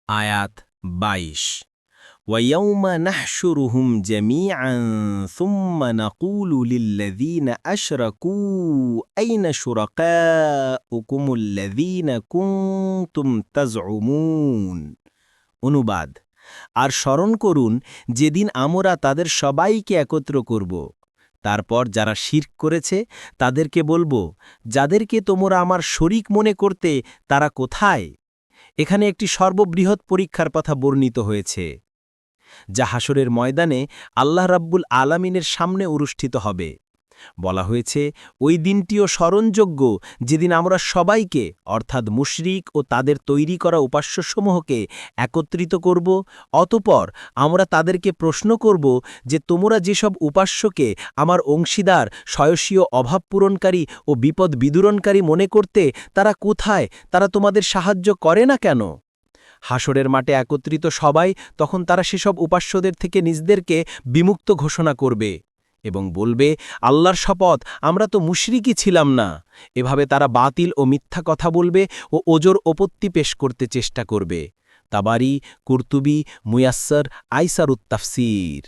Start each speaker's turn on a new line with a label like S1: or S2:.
S1: আয়াত ২২ وَيَوْمَ نَحْشُرُهُمْ جَمِيعًا ثُمَّ نَقُولُ لِلَّذِينَ أَشْرَكُوا أَيْنَ شُرَكَاؤُكُمُ الَّذِينَ كُنتُمْ تَزْعُمُونَ অনুবাদ আর স্মরণ করুন যেদিন আমরা তাদের সবাইকে একত্র করব তারপর যারা শিরক করেছে তাদেরকে বলবো যাদেরকে তোমরা আমার শরীক মনে করতে তারা কোথায় এখানে একটি সর্ববৃহৎ পরীক্ষার কথা বর্ণিত হয়েছে যা হাসরের ময়দানে আল্লাহ রাব্বুল আলামিনের সামনে অনুষ্ঠিত হবে বলা হয়েছে ওই দিনটিও স্মরণযোগ্য যেদিন আমরা সবাইকে অর্থাৎ মুশরিক ও তাদের তৈরি করা উপাস্যসমূহকে একত্রিত করব অতঃপর আমরা তাদেরকে প্রশ্ন করব যে তোমরা যেসব উপাস্যকে আমার অংশীদার স্বয়সীয় অভাব পূরণকারী ও বিপদ বিদূরণকারী মনে করতে তারা কোথায় তারা তোমাদের সাহায্য করে না কেন হাসরের মাঠে একত্রিত সবাই তখন তারা সেসব উপাস্যদের থেকে নিজদেরকে বিমুক্ত ঘোষণা করবে এবং বলবে আল্লাহর শপথ আমরা তো মুশরিকই ছিলাম না এভাবে তারা বাতিল ও মিথ্যা কথা বলবে ও ওজর আপত্তি পেশ করতে চেষ্টা করবে তাবারি কুরতুবী মুয়াসসর আইসারুত তাফসীর